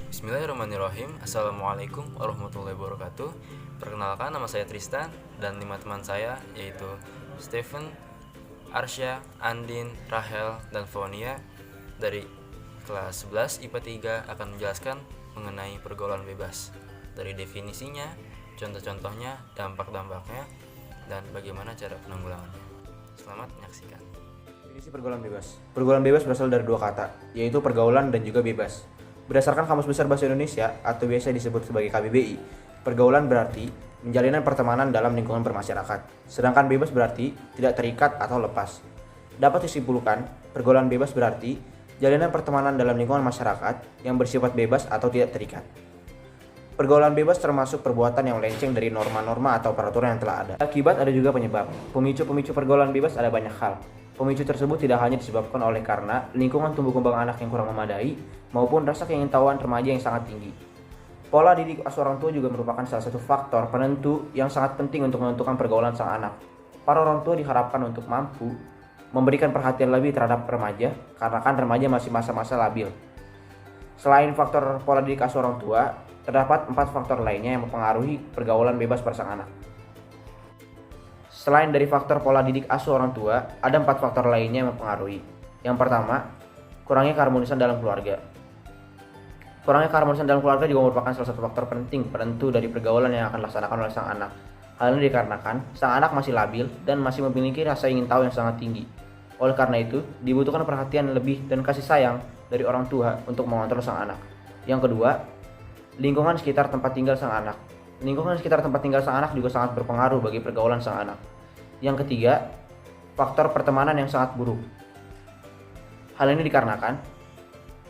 Bismillahirrahmanirrahim. Assalamualaikum warahmatullahi wabarakatuh. Perkenalkan, nama saya Tristan dan 5 teman saya yaitu Stephen, Arsya, Andin, Rahel, dan Fonia dari kelas 11 IPA 3 akan menjelaskan mengenai pergaulan bebas, dari definisinya, contoh-contohnya, dampak-dampaknya, dan bagaimana cara penanggulangannya. Selamat menyaksikan. Definisi pergaulan bebas. Pergaulan bebas berasal dari dua kata, yaitu pergaulan dan juga bebas. Berdasarkan Kamus Besar Bahasa Indonesia atau biasa disebut sebagai KBBI, pergaulan berarti menjalinan pertemanan dalam lingkungan bermasyarakat. Sedangkan bebas berarti tidak terikat atau lepas. Dapat disimpulkan, pergaulan bebas berarti jalinan pertemanan dalam lingkungan masyarakat yang bersifat bebas atau tidak terikat. Pergaulan bebas termasuk perbuatan yang melenceng dari norma-norma atau peraturan yang telah ada. Akibat ada juga penyebab. Pemicu pergaulan bebas ada banyak hal. Pemicu tersebut tidak hanya disebabkan oleh karena lingkungan tumbuh kembang anak yang kurang memadai maupun rasa keingintahuan remaja yang sangat tinggi. Pola didik asuh orang tua juga merupakan salah satu faktor penentu yang sangat penting untuk menentukan pergaulan sang anak. Para orang tua diharapkan untuk mampu memberikan perhatian lebih terhadap remaja karena kan remaja masih masa-masa labil. Selain faktor pola didik asuh orang tua, terdapat 4 faktor lainnya yang mempengaruhi pergaulan bebas pada sang anak. Selain dari faktor pola didik asuh orang tua, ada 4 faktor lainnya yang mempengaruhi. Yang pertama, kurangnya keharmonisan dalam keluarga. Kurangnya keharmonisan dalam keluarga juga merupakan salah satu faktor penting penentu dari pergaulan yang akan dilaksanakan oleh sang anak. Hal ini dikarenakan sang anak masih labil dan masih memiliki rasa ingin tahu yang sangat tinggi. Oleh karena itu, dibutuhkan perhatian lebih dan kasih sayang dari orang tua untuk mengontrol sang anak. Yang kedua, lingkungan sekitar tempat tinggal sang anak. Lingkungan sekitar tempat tinggal sang anak juga sangat berpengaruh bagi pergaulan sang anak. Yang ketiga, faktor pertemanan yang sangat buruk. Hal ini dikarenakan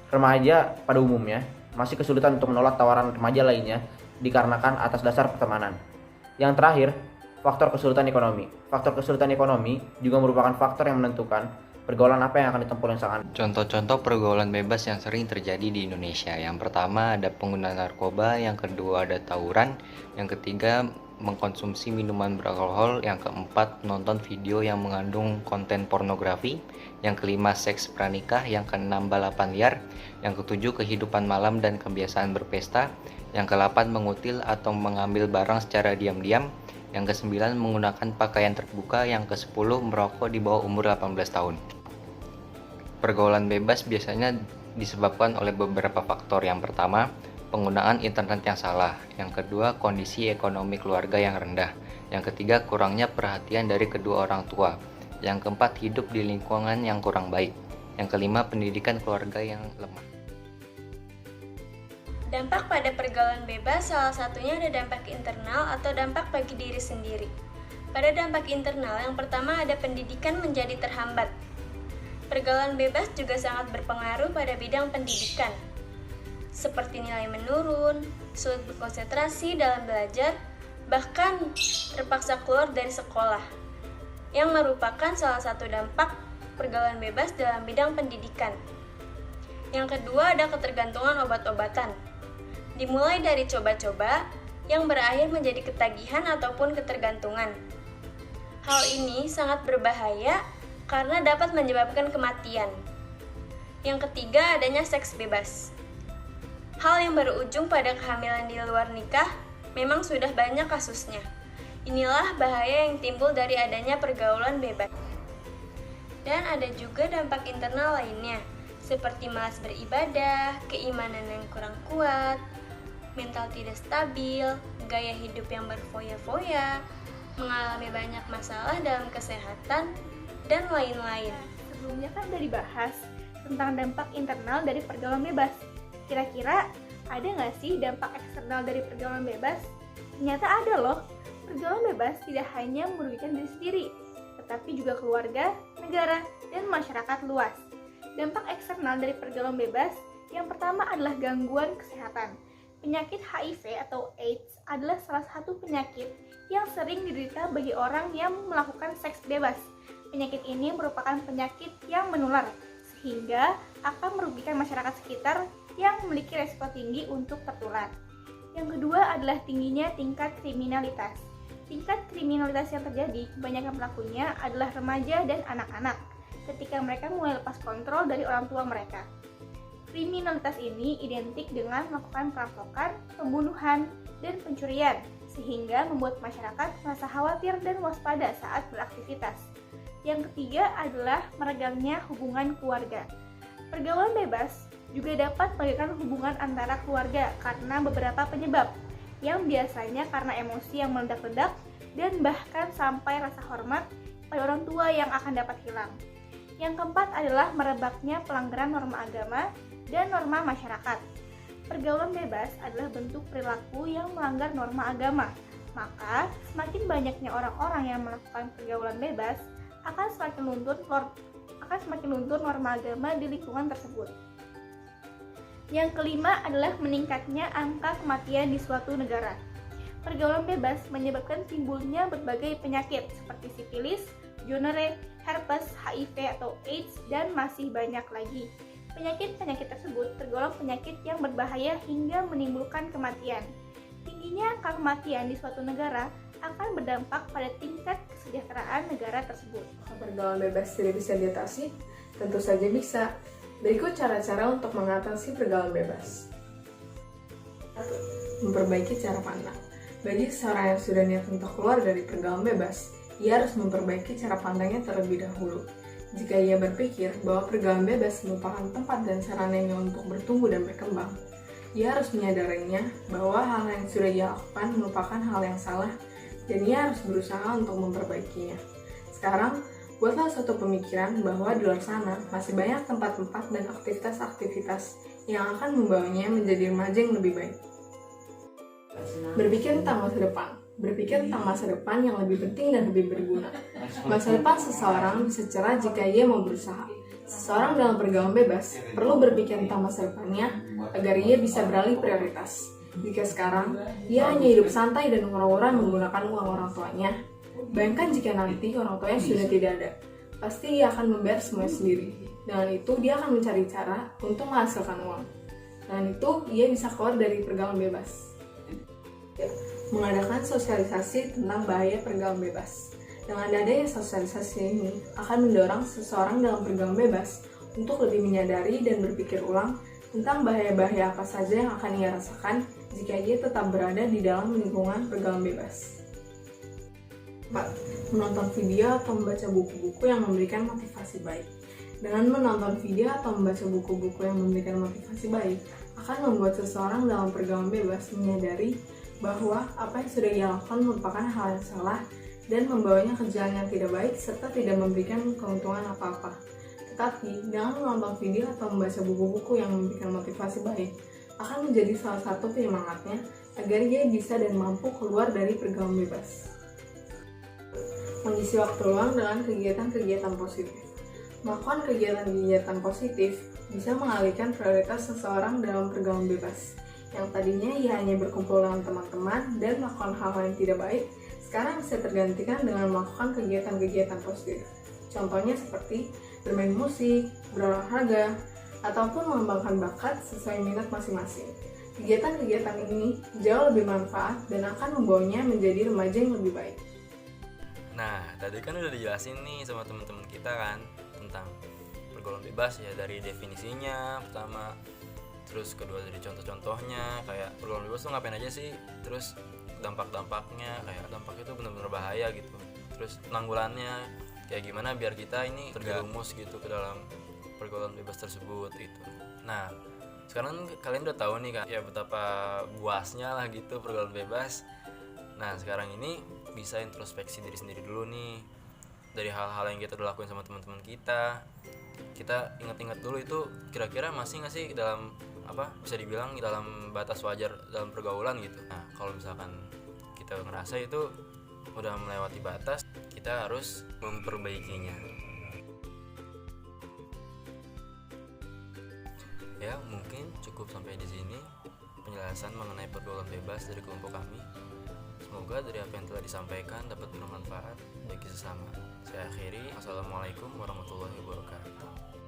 remaja pada umumnya masih kesulitan untuk menolak tawaran remaja lainnya dikarenakan atas dasar pertemanan. Yang terakhir, faktor kesulitan ekonomi. Faktor kesulitan ekonomi juga merupakan faktor yang menentukan pergaulan apa yang akan ditempuh oleh sang anak. Contoh-contoh pergaulan bebas yang sering terjadi di Indonesia. Yang pertama ada penggunaan narkoba, yang kedua ada tawuran, yang ketiga mengkonsumsi minuman beralkohol, yang keempat menonton video yang mengandung konten pornografi, yang kelima seks pranikah, yang keenam balapan liar, yang ketujuh kehidupan malam dan kebiasaan berpesta, yang kedelapan mengutil atau mengambil barang secara diam-diam, yang kesembilan menggunakan pakaian terbuka, yang kesepuluh merokok di bawah umur 18 tahun. Pergaulan bebas biasanya disebabkan oleh beberapa faktor. Yang pertama, penggunaan internet yang salah. Yang kedua, kondisi ekonomi keluarga yang rendah. Yang ketiga, kurangnya perhatian dari kedua orang tua. Yang keempat, hidup di lingkungan yang kurang baik. Yang kelima, pendidikan keluarga yang lemah. Dampak pada pergaulan bebas salah satunya ada dampak internal atau dampak bagi diri sendiri. Pada dampak internal, yang pertama ada pendidikan menjadi terhambat. Pergaulan bebas juga sangat berpengaruh pada bidang pendidikan, seperti nilai menurun, sulit berkonsentrasi dalam belajar, bahkan terpaksa keluar dari sekolah, yang merupakan salah satu dampak pergaulan bebas dalam bidang pendidikan. Yang kedua ada ketergantungan obat-obatan, dimulai dari coba-coba yang berakhir menjadi ketagihan ataupun ketergantungan. Hal ini sangat berbahaya karena dapat menyebabkan kematian. Yang ketiga adanya seks bebas. Hal yang berujung pada kehamilan di luar nikah memang sudah banyak kasusnya. Inilah bahaya yang timbul dari adanya pergaulan bebas. Dan ada juga dampak internal lainnya, seperti malas beribadah, keimanan yang kurang kuat, mental tidak stabil, gaya hidup yang berfoya-foya, mengalami banyak masalah dalam kesehatan, dan lain-lain. Sebelumnya kan udah dibahas tentang dampak internal dari pergaulan bebas. Kira-kira ada nggak sih dampak eksternal dari pergaulan bebas? Ternyata ada loh. Pergaulan bebas tidak hanya merugikan diri sendiri, tetapi juga keluarga, negara, dan masyarakat luas. Dampak eksternal dari pergaulan bebas yang pertama adalah gangguan kesehatan. Penyakit HIV atau AIDS adalah salah satu penyakit yang sering diderita bagi orang yang melakukan seks bebas. Penyakit ini merupakan penyakit yang menular, sehingga akan merugikan masyarakat sekitar yang memiliki resiko tinggi untuk tertular. Yang kedua adalah tingginya tingkat kriminalitas. Tingkat kriminalitas yang terjadi, kebanyakan pelakunya adalah remaja dan anak-anak, ketika mereka mulai lepas kontrol dari orang tua mereka. Kriminalitas ini identik dengan melakukan perampokan, pembunuhan, dan pencurian, sehingga membuat masyarakat merasa khawatir dan waspada saat beraktivitas. Yang ketiga adalah meregangnya hubungan keluarga. Pergaulan bebas juga dapat melahirkan hubungan antara keluarga karena beberapa penyebab, yang biasanya karena emosi yang meledak-ledak dan bahkan sampai rasa hormat pada orang tua yang akan dapat hilang. Yang keempat adalah merebaknya pelanggaran norma agama dan norma masyarakat. Pergaulan bebas adalah bentuk perilaku yang melanggar norma agama. Maka, semakin banyaknya orang-orang yang melakukan pergaulan bebas, akan semakin luntur norma agama di lingkungan tersebut. Yang kelima adalah meningkatnya angka kematian di suatu negara. Pergaulan bebas menyebabkan timbulnya berbagai penyakit seperti sifilis, gonorrea, herpes, HIV atau AIDS, dan masih banyak lagi. Penyakit-penyakit tersebut tergolong penyakit yang berbahaya hingga menimbulkan kematian. Tingginya angka kematian di suatu negara akan berdampak pada tingkat kesejahteraan negara tersebut. Pergaulan bebas tidak bisa diatasi? Tentu saja bisa. Berikut cara-cara untuk mengatasi pergaulan bebas. 1. Memperbaiki cara pandang. Bagi seseorang yang sudah niat untuk keluar dari pergaulan bebas, ia harus memperbaiki cara pandangnya terlebih dahulu. Jika ia berpikir bahwa pergaulan bebas merupakan tempat dan sarananya untuk bertumbuh dan berkembang, ia harus menyadarinya bahwa hal yang sudah ia lakukan merupakan hal yang salah dan ia harus berusaha untuk memperbaikinya. Sekarang, buatlah suatu pemikiran bahwa di luar sana masih banyak tempat-tempat dan aktivitas-aktivitas yang akan membawanya menjadi remaja yang lebih baik. Berpikir tentang masa depan. Berpikir tentang masa depan yang lebih penting dan lebih berguna. Masa depan seseorang bisa cerah jika ia mau berusaha. Seseorang dalam pergaulan bebas perlu berpikir tentang masa depannya agar ia bisa beralih prioritas. Jika sekarang ia hanya hidup santai dan ngurang-ngurang menggunakan uang orang tuanya, bayangkan jika nanti orang tuanya sudah tidak ada. Pasti ia akan membayar semuanya sendiri. Dengan itu dia akan mencari cara untuk menghasilkan uang. Dengan itu ia bisa keluar dari pergaulan bebas. Mengadakan sosialisasi tentang bahaya pergaulan bebas. Dengan adanya sosialisasi ini akan mendorong seseorang dalam pergaulan bebas untuk lebih menyadari dan berpikir ulang tentang bahaya-bahaya apa saja yang akan ia rasakan jika ia tetap berada di dalam lingkungan pergaulan bebas. 4. Menonton video atau membaca buku-buku yang memberikan motivasi baik. Dengan menonton video atau membaca buku-buku yang memberikan motivasi baik, akan membuat seseorang dalam pergaulan bebas menyadari bahwa apa yang sudah ia lakukan merupakan hal yang salah dan membawanya ke jalan yang tidak baik serta tidak memberikan keuntungan apa-apa. Tetapi, dengan menonton video atau membaca buku-buku yang memberikan motivasi baik, akan menjadi salah satu penyemangatnya agar ia bisa dan mampu keluar dari pergaulan bebas. Mengisi waktu luang dengan kegiatan-kegiatan positif. Melakukan kegiatan-kegiatan positif bisa mengalihkan prioritas seseorang dalam pergaulan bebas. Yang tadinya ia hanya berkumpul dengan teman-teman dan melakukan hal-hal yang tidak baik, sekarang bisa tergantikan dengan melakukan kegiatan-kegiatan positif. Contohnya seperti bermain musik, berolahraga, ataupun mengembangkan bakat sesuai minat masing-masing. Kegiatan-kegiatan ini jauh lebih bermanfaat dan akan membawanya menjadi remaja yang lebih baik. Nah, tadi kan udah dijelasin nih sama teman-teman kita kan tentang pergaulan bebas ya, dari definisinya pertama, terus kedua dari contoh-contohnya kayak pergaulan bebas tuh ngapain aja sih, terus dampak-dampaknya, kayak dampaknya itu benar-benar bahaya gitu, terus penanggulannya kayak gimana biar kita ini terjerumus gitu ke dalam pergaulan bebas tersebut gitu. Nah, sekarang kalian udah tahu nih kan ya betapa buasnya lah gitu pergaulan bebas. Nah, sekarang ini bisa introspeksi diri sendiri dulu nih dari hal-hal yang kita udah lakuin sama teman-teman kita. Kita ingat-ingat dulu itu kira-kira masih nggak sih dalam bisa dibilang dalam batas wajar dalam pergaulan gitu. Nah, kalau misalkan kita ngerasa itu udah melewati batas, kita harus memperbaikinya. Ya, mungkin cukup sampai di sini penjelasan mengenai pergaulan bebas dari kelompok kami. Semoga dari apa yang telah disampaikan dapat bermanfaat bagi sesama. Saya akhiri. Wassalamualaikum warahmatullahi wabarakatuh.